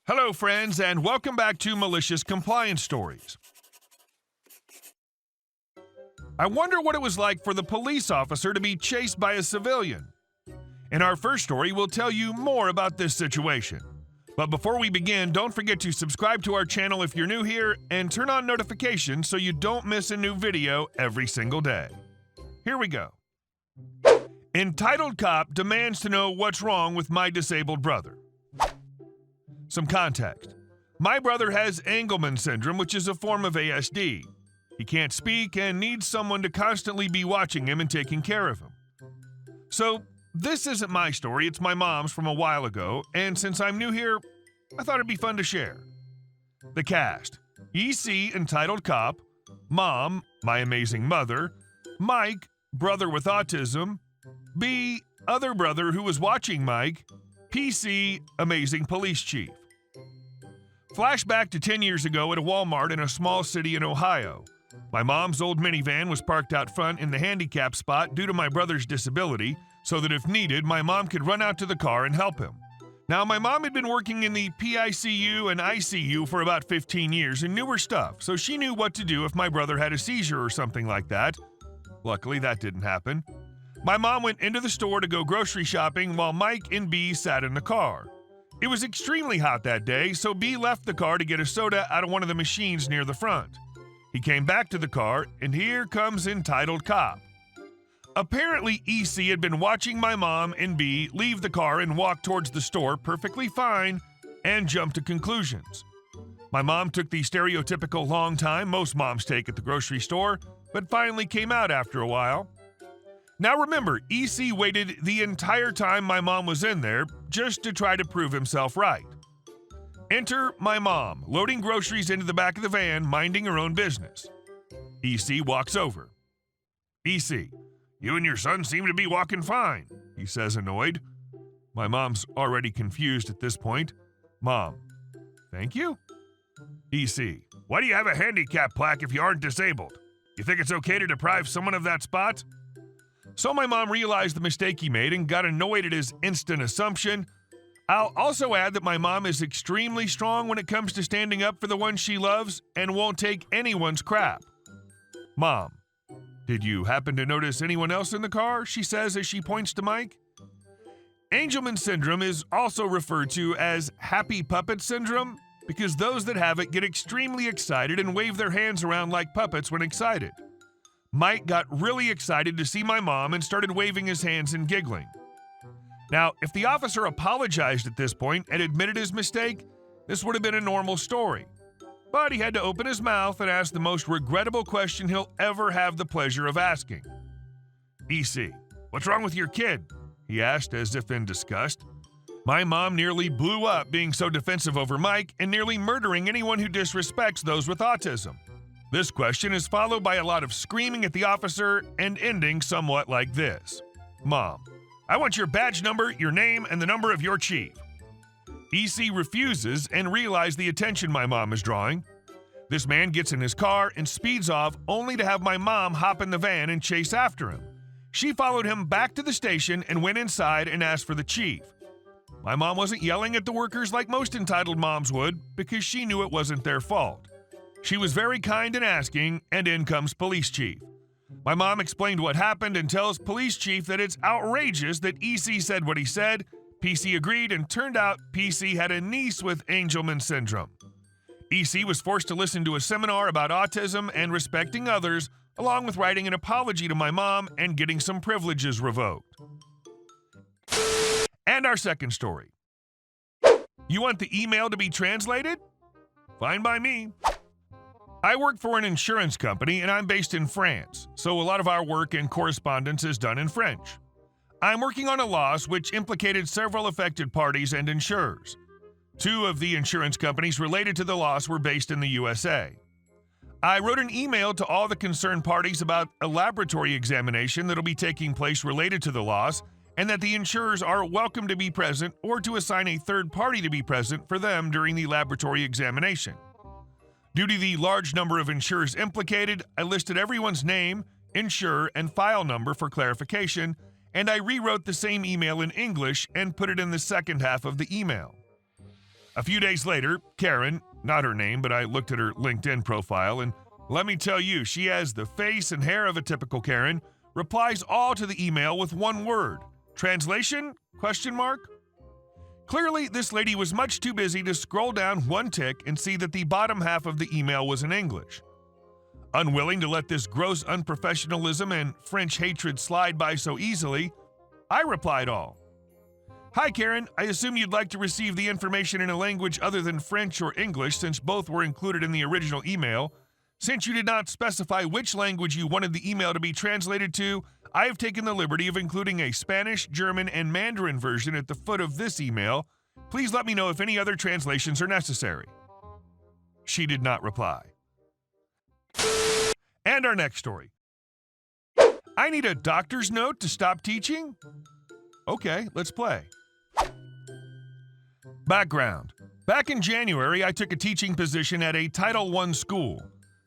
Hello, friends, and welcome back to Malicious Compliance Stories. I wonder what it was like for the police officer to be chased by a civilian. In our first story, we'll tell you more about this situation. But before we begin, don't forget to subscribe to our channel if you're new here and turn on notifications so you don't miss a new video every single day. Here we go. Entitled cop demands to know what's wrong with my disabled brother. Some context. My brother has Angelman syndrome, which is a form of ASD. He can't speak and needs someone to constantly be watching him and taking care of him. So, this isn't my story, it's my mom's from a while ago, and since I'm new here, I thought it'd be fun to share. The cast: EC, entitled cop; Mom, my amazing mother; Mike, brother with autism; B, other brother who was watching Mike; PC, amazing police chief. Flashback to 10 years ago at a Walmart in a small city in Ohio. My mom's old minivan was parked out front in the handicap spot due to my brother's disability, so that if needed, my mom could run out to the car and help him. Now, my mom had been working in the PICU and ICU for about 15 years and knew her stuff, so she knew what to do if my brother had a seizure or something like that. Luckily, that didn't happen. My mom went into the store to go grocery shopping while Mike and B sat in the car. It was extremely hot that day, so B left the car to get a soda out of one of the machines near the front. He came back to the car, and here comes entitled cop. Apparently, EC had been watching my mom and B leave the car and walk towards the store perfectly fine and jumped to conclusions. My mom took the stereotypical long time most moms take at the grocery store, but finally came out after a while. Now remember, EC waited the entire time my mom was in there just to try to prove himself right. Enter my mom, loading groceries into the back of the van, minding her own business. EC walks over. EC, you and your son seem to be walking fine, he says, annoyed. My mom's already confused at this point. Mom, thank you? EC, why do you have a handicap plaque if you aren't disabled? You think it's okay to deprive someone of that spot? So my mom realized the mistake he made and got annoyed at his instant assumption. I'll also add that my mom is extremely strong when it comes to standing up for the one she loves and won't take anyone's crap. Mom, did you happen to notice anyone else in the car? She says as she points to Mike. Angelman syndrome is also referred to as happy puppet syndrome because those that have it get extremely excited and wave their hands around like puppets when excited. Mike got really excited to see my mom and started waving his hands and giggling. Now, if the officer apologized at this point and admitted his mistake, this would have been a normal story. But he had to open his mouth and ask the most regrettable question he'll ever have the pleasure of asking. EC, what's wrong with your kid? He asked as if in disgust. My mom nearly blew up being so defensive over Mike and nearly murdering anyone who disrespects those with autism. This question is followed by a lot of screaming at the officer and ending somewhat like this. Mom, I want your badge number, your name, and the number of your chief. EC refuses and realizes the attention my mom is drawing. This man gets in his car and speeds off only to have my mom hop in the van and chase after him. She followed him back to the station and went inside and asked for the chief. My mom wasn't yelling at the workers like most entitled moms would because she knew it wasn't their fault. She was very kind in asking, and in comes police chief. My mom explained what happened and tells police chief that it's outrageous that EC said what he said. PC agreed, and turned out PC had a niece with Angelman syndrome. EC was forced to listen to a seminar about autism and respecting others, along with writing an apology to my mom and getting some privileges revoked. And our second story. You want the email to be translated? Fine by me. I work for an insurance company and I'm based in France, so a lot of our work and correspondence is done in French. I'm working on a loss which implicated several affected parties and insurers. Two of the insurance companies related to the loss were based in the USA. I wrote an email to all the concerned parties about a laboratory examination that'll be taking place related to the loss, and that the insurers are welcome to be present or to assign a third party to be present for them during the laboratory examination. Due to the large number of insurers implicated, I listed everyone's name, insurer, and file number for clarification, and I rewrote the same email in English and put it in the second half of the email. A few days later, Karen, not her name, but I looked at her LinkedIn profile, and let me tell you, she has the face and hair of a typical Karen, replies all to the email with one word. Translation? Question mark? Clearly, this lady was much too busy to scroll down one tick and see that the bottom half of the email was in English. Unwilling to let this gross unprofessionalism and French hatred slide by so easily, I replied all. Hi Karen, I assume you'd like to receive the information in a language other than French or English since both were included in the original email. Since you did not specify which language you wanted the email to be translated to, I have taken the liberty of including a Spanish, German, and Mandarin version at the foot of this email. Please let me know if any other translations are necessary. She did not reply. And our next story. I need a doctor's note to stop teaching? Okay, let's play. Background. Back in January, I took a teaching position at a Title I school.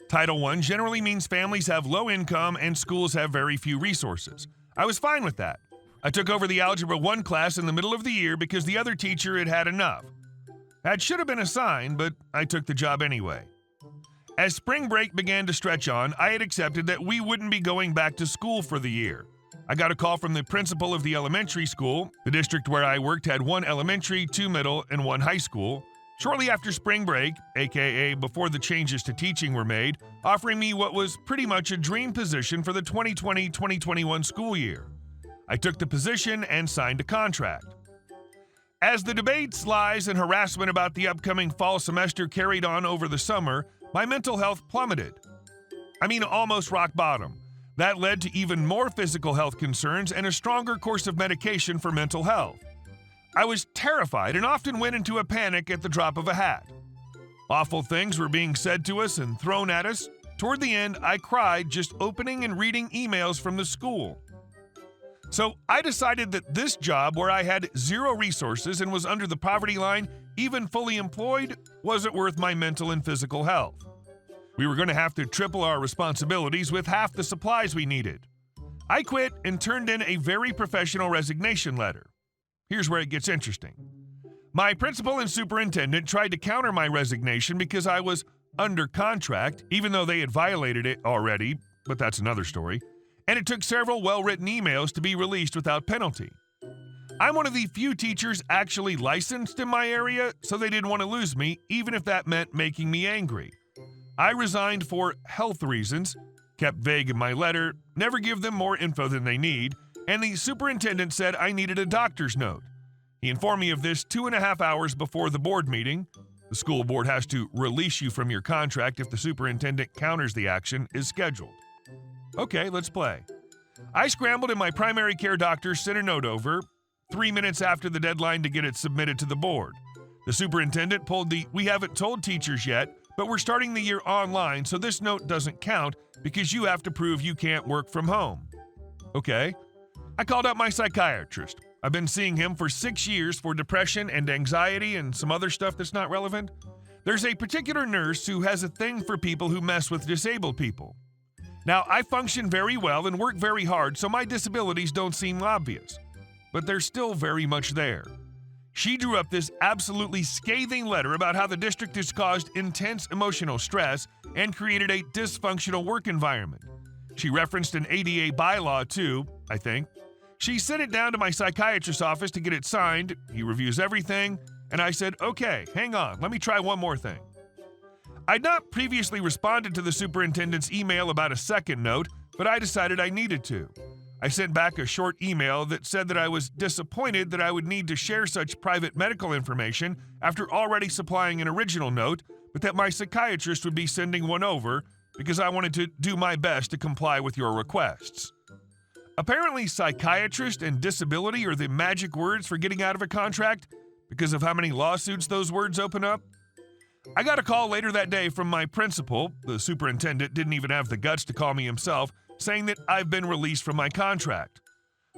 Title I generally means families have low income and schools have very few resources. I was fine with that. I took over the Algebra 1 class in the middle of the year because the other teacher had had enough. That should have been a sign, but I took the job anyway. As spring break began to stretch on, I had accepted that we wouldn't be going back to school for the year. I got a call from the principal of the elementary school. The district where I worked had 1 elementary, 2 middle, and 1 high school. Shortly after spring break, aka before the changes to teaching were made, offering me what was pretty much a dream position for the 2020-2021 school year. I took the position and signed a contract. As the debates, lies, and harassment about the upcoming fall semester carried on over the summer, my mental health plummeted. I mean, almost rock bottom. That led to even more physical health concerns and a stronger course of medication for mental health. I was terrified and often went into a panic at the drop of a hat. Awful things were being said to us and thrown at us. Toward the end, I cried just opening and reading emails from the school. So I decided that this job, where I had 0 resources and was under the poverty line, even fully employed, wasn't worth my mental and physical health. We were going to have to triple our responsibilities with half the supplies we needed. I quit and turned in a very professional resignation letter. Here's where it gets interesting. My principal and superintendent tried to counter my resignation because I was under contract, even though they had violated it already, but that's another story, and it took several well-written emails to be released without penalty. I'm one of the few teachers actually licensed in my area, so they didn't want to lose me, even if that meant making me angry. I resigned for health reasons, kept vague in my letter, never give them more info than they need, and the superintendent said I needed a doctor's note. He informed me of this 2.5 hours before the board meeting. The school board has to release you from your contract if the superintendent counters the action is scheduled. Okay, let's play. I scrambled and my primary care doctor sent a note over 3 minutes after the deadline to get it submitted to the board. The superintendent pulled the "we haven't told teachers yet, but we're starting the year online, so this note doesn't count because you have to prove you can't work from home." Okay. I called up my psychiatrist. I've been seeing him for 6 years for depression and anxiety and some other stuff that's not relevant. There's a particular nurse who has a thing for people who mess with disabled people. Now, I function very well and work very hard, so my disabilities don't seem obvious. But they're still very much there. She drew up this absolutely scathing letter about how the district has caused intense emotional stress and created a dysfunctional work environment. She referenced an ADA bylaw too, I think. She sent it down to my psychiatrist's office to get it signed. He reviews everything, and I said, okay, hang on, let me try one more thing. I'd not previously responded to the superintendent's email about a second note, but I decided I needed to. I sent back a short email that said that I was disappointed that I would need to share such private medical information after already supplying an original note, but that my psychiatrist would be sending one over because I wanted to do my best to comply with your requests. Apparently, psychiatrist and disability are the magic words for getting out of a contract because of how many lawsuits those words open up. I got a call later that day from my principal. The superintendent didn't even have the guts to call me himself, saying that I've been released from my contract.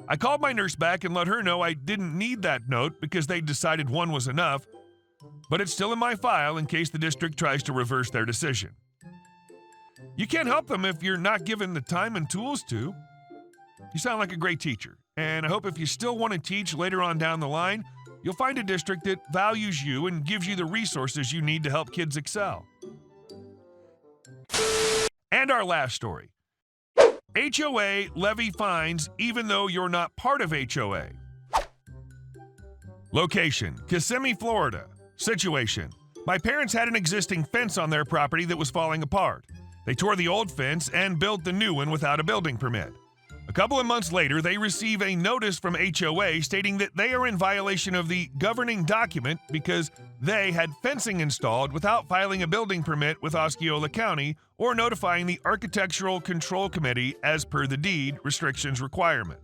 I called my nurse back and let her know I didn't need that note because they decided one was enough, but it's still in my file in case the district tries to reverse their decision. You can't help them if you're not given the time and tools to. You sound like a great teacher, and I hope if you still want to teach later on down the line, you'll find a district that values you and gives you the resources you need to help kids excel. And our last story. HOA levy fines even though you're not part of HOA. Location: Kissimmee, Florida. Situation: my parents had an existing fence on their property that was falling apart. They tore the old fence and built the new one without a building permit. A couple of months later, they receive a notice from HOA stating that they are in violation of the governing document because they had fencing installed without filing a building permit with Osceola County or notifying the Architectural Control Committee as per the deed restrictions requirement.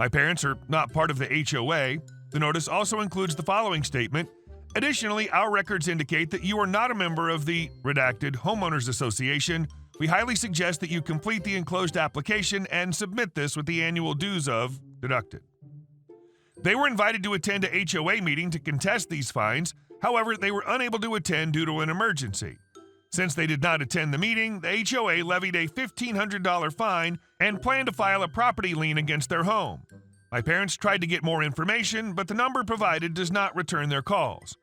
My parents are not part of the HOA. The notice also includes the following statement: additionally, our records indicate that you are not a member of the redacted Homeowners Association. We highly suggest that you complete the enclosed application and submit this with the annual dues of deducted. They were invited to attend a HOA meeting to contest these fines. However, they were unable to attend due to an emergency. Since they did not attend the meeting, the HOA levied a $1,500 fine and planned to file a property lien against their home. My parents tried to get more information, but the number provided does not return their calls.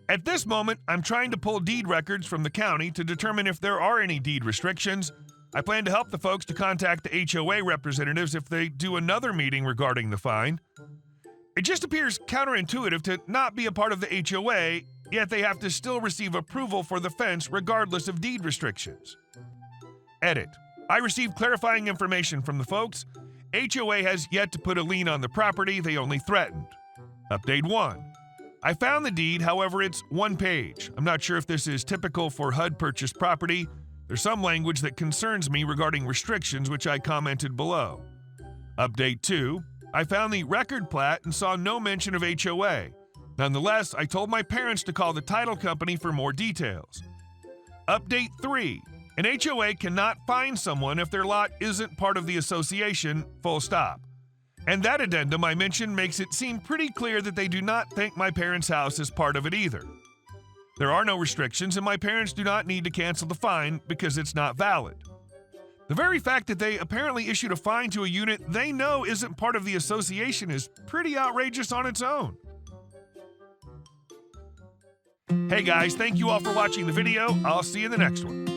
At this moment, I'm trying to pull deed records from the county to determine if there are any deed restrictions. I plan to help the folks to contact the HOA representatives if they do another meeting regarding the fine. It just appears counterintuitive to not be a part of the HOA, yet they have to still receive approval for the fence regardless of deed restrictions. Edit: I received clarifying information from the folks. HOA has yet to put a lien on the property, they only threatened. Update 1. I found the deed, however, it's one page. I'm not sure if this is typical for HUD purchased property. There's some language that concerns me regarding restrictions, which I commented below. Update 2. I found the record plat and saw no mention of HOA. Nonetheless, I told my parents to call the title company for more details. Update 3. An HOA cannot fine someone if their lot isn't part of the association, full stop. And that addendum I mentioned makes it seem pretty clear that they do not think my parents' house is part of it either. There are no restrictions, and my parents do not need to cancel the fine because it's not valid. The very fact that they apparently issued a fine to a unit they know isn't part of the association is pretty outrageous on its own. Hey guys, thank you all for watching the video. I'll see you in the next one.